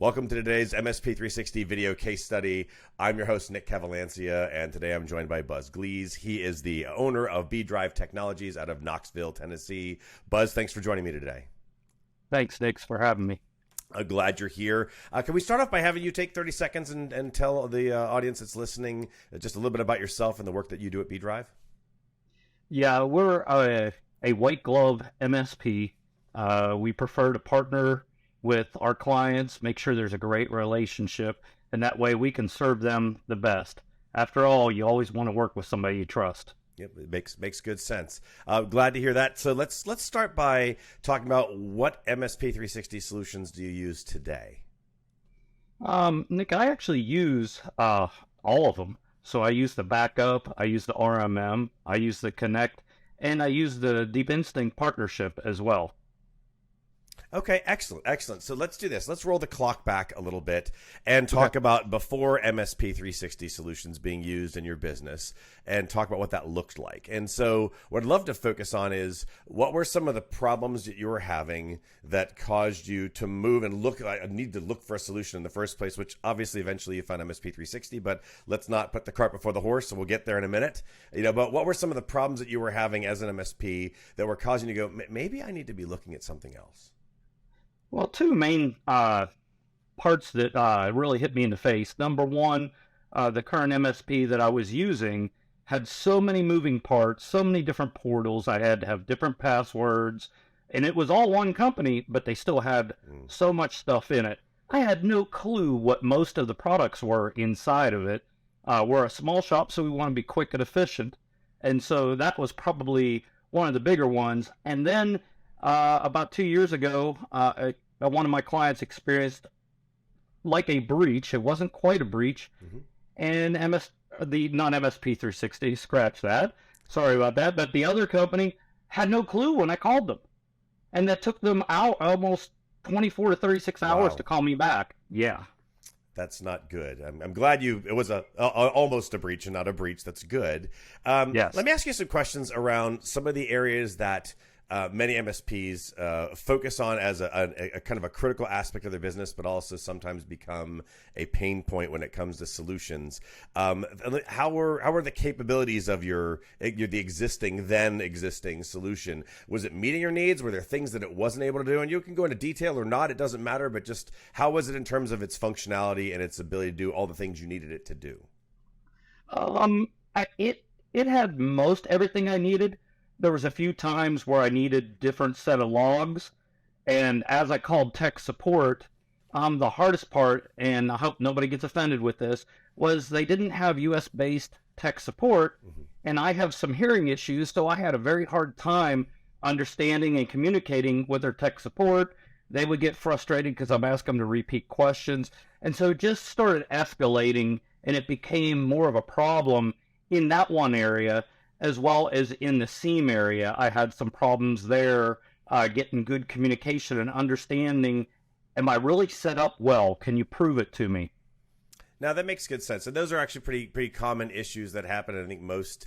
Welcome to today's MSP360 video case study. I'm your host, Nick Cavalancia, and today I'm joined by Buzz Glies. He is the owner of BDrive Technologies out of Knoxville, Tennessee. Buzz, thanks for joining me today. Thanks, Nick, for having me. Glad you're here. Can we start off by having you take 30 seconds and tell the audience that's listening just a little bit about yourself and the work that you do at BDrive? Yeah, we're a white glove MSP. We prefer to partner with our clients, make sure there's a great relationship, and that way we can serve them the best. After all, you always want to work with somebody you trust. Yep, it makes good sense. Glad to hear that. So let's start by talking about what MSP360 solutions do you use today? Nick, I actually use all of them. So I use the backup, I use the RMM, I use the Connect, and I use the Deep Instinct partnership as well. Okay, excellent. So let's do this. Let's roll the clock back a little bit and talk about before MSP360 solutions being used in your business and talk about what that looked like. And so what I'd love to focus on is what were some of the problems that you were having that caused you to move and need to look for a solution in the first place, which obviously eventually you found MSP360, but let's not put the cart before the horse, so we'll get there in a minute. But what were some of the problems that you were having as an MSP that were causing you to go, maybe I need to be looking at something else? Well, two main parts that really hit me in the face. Number one, the current MSP that I was using had so many moving parts, so many different portals. I had to have different passwords, and it was all one company, but they still had so much stuff in it. I had no clue what most of the products were inside of it. We're a small shop, so we want to be quick and efficient, and so that was probably one of the bigger ones. And then about 2 years ago, one of my clients experienced like a breach. It wasn't quite a breach, and not MSP360, scratch that. Sorry about that. But the other company had no clue when I called them, and that took them out almost 24 to 36 hours to call me back. Yeah. That's not good. I'm glad it was almost a breach and not a breach. That's good. Yes. Let me ask you some questions around some of the areas that many MSPs focus on as a kind of a critical aspect of their business, but also sometimes become a pain point when it comes to solutions. How were the capabilities of the existing solution? Was it meeting your needs? Were there things that it wasn't able to do? And you can go into detail or not, it doesn't matter, but just how was it in terms of its functionality and its ability to do all the things you needed it to do? It had most everything I needed. There was a few times where I needed different set of logs, and as I called tech support, the hardest part, and I hope nobody gets offended with this, was they didn't have US-based tech support, and I have some hearing issues, so I had a very hard time understanding and communicating with their tech support. They would get frustrated because I'm asking them to repeat questions, and so it just started escalating, and it became more of a problem in that one area, as well as in the SEAM area. I had some problems there, getting good communication and understanding. Am I really set up well? Can you prove it to me? Now, that makes good sense. And those are actually pretty common issues that happen. And I think most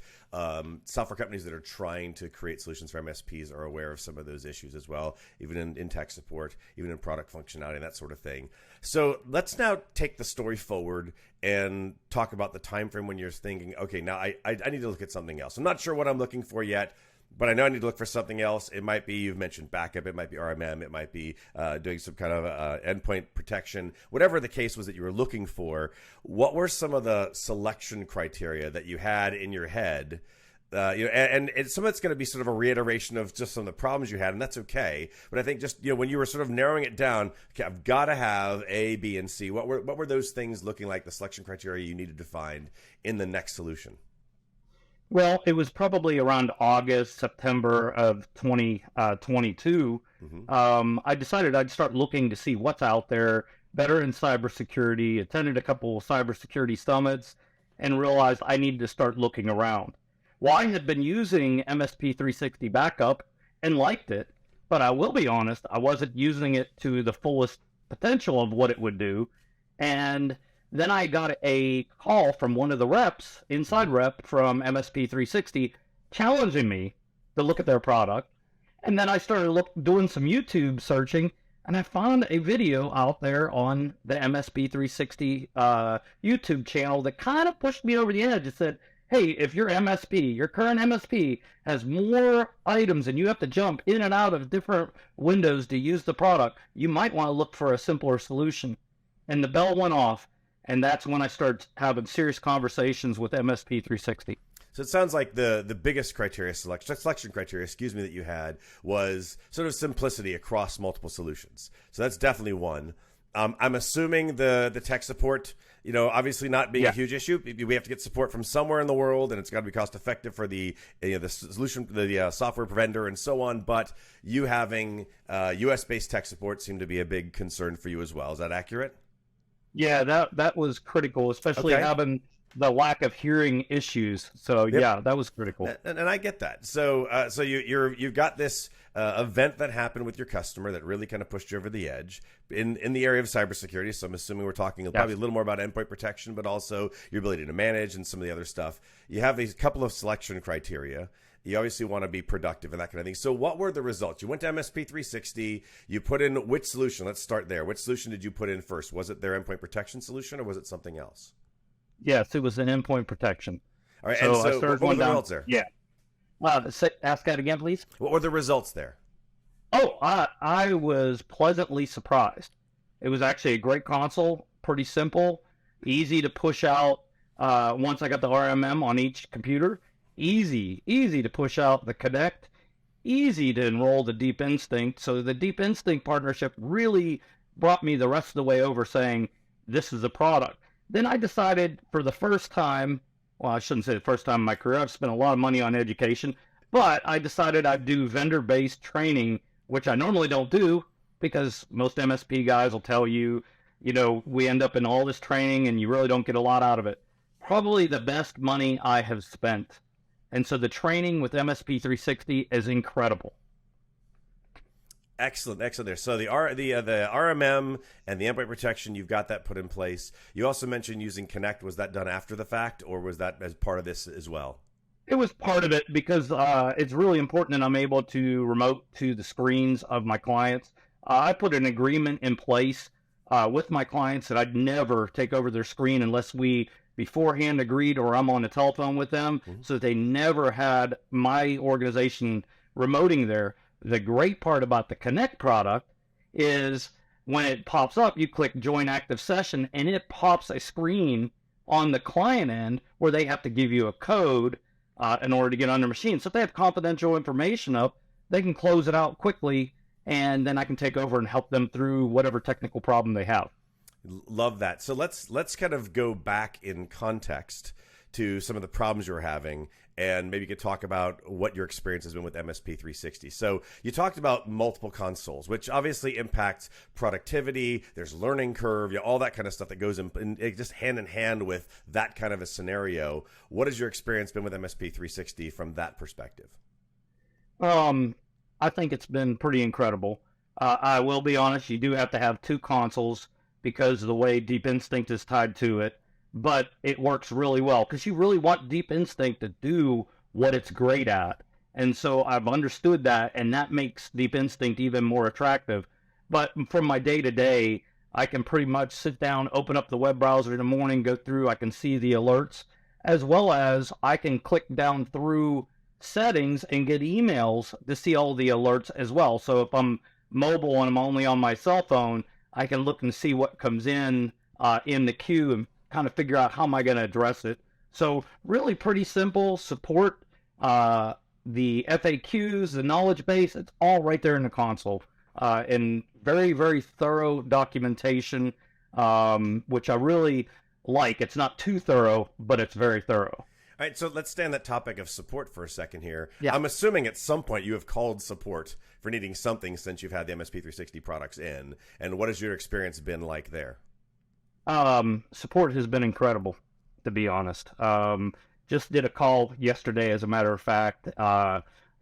software companies that are trying to create solutions for MSPs are aware of some of those issues as well, even in tech support, even in product functionality, and that sort of thing. So let's now take the story forward and talk about the time frame when you're thinking, okay, now I need to look at something else. I'm not sure what I'm looking for yet, but I know I need to look for something else. It might be, you've mentioned backup, it might be RMM, it might be doing some kind of endpoint protection. Whatever the case was that you were looking for, what were some of the selection criteria that you had in your head? And some of it's going to be sort of a reiteration of just some of the problems you had, and that's okay. But I think just when you were sort of narrowing it down, okay, I've got to have A, B, and C. What were those things looking like, the selection criteria you needed to find in the next solution? Well, it was probably around August, September of 2022. I decided I'd start looking to see what's out there, better in cybersecurity, attended a couple of cybersecurity summits, and realized I needed to start looking around. Well, I had been using MSP360 backup and liked it, but I will be honest, I wasn't using it to the fullest potential of what it would do. And then I got a call from one of the reps, inside rep from MSP360, challenging me to look at their product. And then I started doing some YouTube searching, And I found a video out there on the MSP360 YouTube channel that kind of pushed me over the edge. It said, hey, if your MSP, your current MSP, has more items and you have to jump in and out of different windows to use the product, you might want to look for a simpler solution. And the bell went off, and that's when I started having serious conversations with MSP360. So it sounds like the biggest selection criteria, excuse me, that you had was sort of simplicity across multiple solutions. So that's definitely one. I'm assuming the tech support, obviously not being a huge issue. We have to get support from somewhere in the world, and it's got to be cost effective for the solution, the software vendor, and so on. But you having US based tech support seemed to be a big concern for you as well. Is that accurate? Yeah, that was critical, especially having the lack of hearing issues. So yeah, that was critical. And I get that. So you've got this event that happened with your customer that really kind of pushed you over the edge in the area of cybersecurity. So I'm assuming we're talking probably a little more about endpoint protection, but also your ability to manage and some of the other stuff. You have a couple of selection criteria. You obviously want to be productive and that kind of thing. So what were the results? You went to MSP360. You put in which solution? Let's start there. Which solution did you put in first? Was it their endpoint protection solution or was it something else? Yes, it was an endpoint protection. All right. So, and so what were the results there? Yeah. Ask that again, please. What were the results there? Oh, I was pleasantly surprised. It was actually a great console, pretty simple, easy to push out once I got the RMM on each computer. Easy to push out the Connect, easy to enroll the Deep Instinct. So the Deep Instinct partnership really brought me the rest of the way over saying, this is a product. Then I decided for the first time, well, I shouldn't say the first time in my career, I've spent a lot of money on education, but I decided I'd do vendor-based training, which I normally don't do because most MSP guys will tell you, we end up in all this training and you really don't get a lot out of it. Probably the best money I have spent. And so the training with MSP360 is incredible. Excellent there. So the RMM and the endpoint protection, you've got that put in place. You also mentioned using Connect. Was that done after the fact, or was that as part of this as well? It was part of it because it's really important, and I'm able to remote to the screens of my clients. I put an agreement in place with my clients that I'd never take over their screen unless we beforehand agreed or I'm on the telephone with them, so that they never had my organization remoting there. The great part about the Connect product is when it pops up, you click Join Active Session, and it pops a screen on the client end where they have to give you a code in order to get on their machine. So if they have confidential information up, they can close it out quickly, and then I can take over and help them through whatever technical problem they have. Love that. So let's kind of go back in context to some of the problems you're having, and maybe you could talk about what your experience has been with MSP360. So you talked about multiple consoles, which obviously impacts productivity. There's learning curve, all that kind of stuff that goes in just hand in hand with that kind of a scenario. What has your experience been with MSP360 from that perspective? I think it's been pretty incredible. I will be honest, you do have to have two consoles because of the way Deep Instinct is tied to it. But it works really well because you really want Deep Instinct to do what it's great at. And so I've understood that, and that makes Deep Instinct even more attractive. But from my day-to-day, I can pretty much sit down, open up the web browser in the morning, go through, I can see the alerts, as well as I can click down through settings and get emails to see all the alerts as well. So if I'm mobile and I'm only on my cell phone, I can look and see what comes in the queue and kind of figure out how am I going to address it. So really pretty simple. Support, the FAQs, the knowledge base, it's all right there in the console. And very, very thorough documentation, which I really like. It's not too thorough, but it's very thorough. All right, so let's stay on that topic of support for a second here. Yeah. I'm assuming at some point you have called support for needing something since you've had the MSP360 products in. And what has your experience been like there? Support has been incredible, to be honest. Just did a call yesterday, as a matter of fact.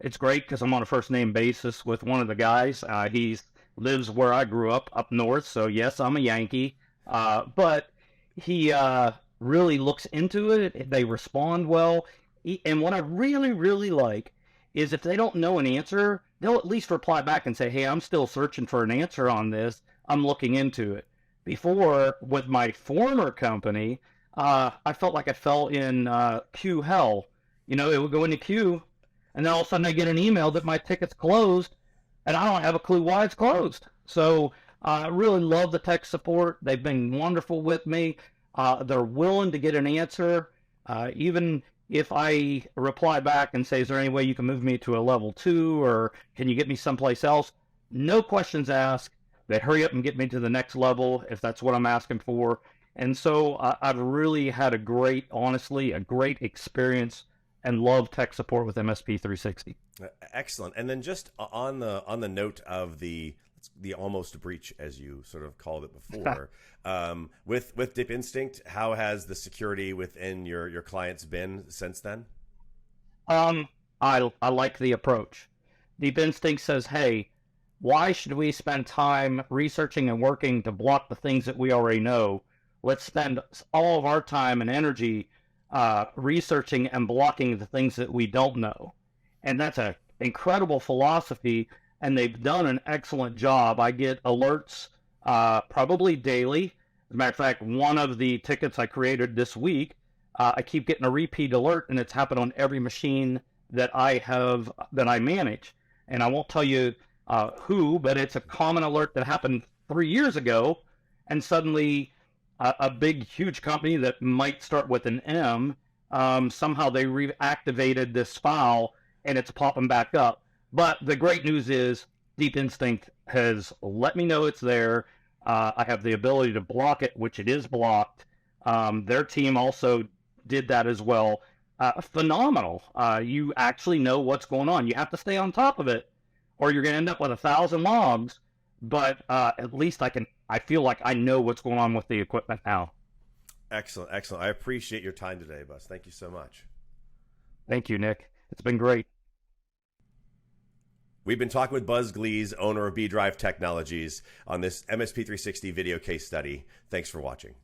It's great because I'm on a first name basis with one of the guys. He lives where I grew up north. So yes, I'm a Yankee. But he, really looks into it. They respond well. And what I really, really like is if they don't know an answer, they'll at least reply back and say, hey, I'm still searching for an answer on this. I'm looking into it. Before, with my former company, I felt like I fell in queue hell. You know, it would go into queue, and then all of a sudden I get an email that my ticket's closed, and I don't have a clue why it's closed. So I really love the tech support. They've been wonderful with me. They're willing to get an answer. Even if I reply back and say, is there any way you can move me to a level 2, or can you get me someplace else? No questions asked. They hurry up and get me to the next level if that's what I'm asking for. And so I've really had honestly, a great experience and love tech support with MSP360. Excellent. And then just on the note of the almost breach, as you sort of called it before, with Deep Instinct, how has the security within your clients been since then? I like the approach. Deep Instinct says, hey, why should we spend time researching and working to block the things that we already know? Let's spend all of our time and energy researching and blocking the things that we don't know. And that's an incredible philosophy, and they've done an excellent job. I get alerts probably daily. As a matter of fact, one of the tickets I created this week, I keep getting a repeat alert, and it's happened on every machine that I manage. And I won't tell you who, but it's a common alert that happened 3 years ago, and suddenly a big, huge company that might start with an M, somehow they reactivated this file, and it's popping back up. But the great news is Deep Instinct has let me know it's there. I have the ability to block it, which it is blocked. Their team also did that as well. Phenomenal. You actually know what's going on. You have to stay on top of it, or you're going to end up with 1,000 logs. But at least I feel like I know what's going on with the equipment now. Excellent. Excellent. I appreciate your time today, Buzz. Thank you so much. Thank you, Nick. It's been great. We've been talking with Buzz Glies, owner of BDrive Technologies, on this MSP360 video case study. Thanks for watching.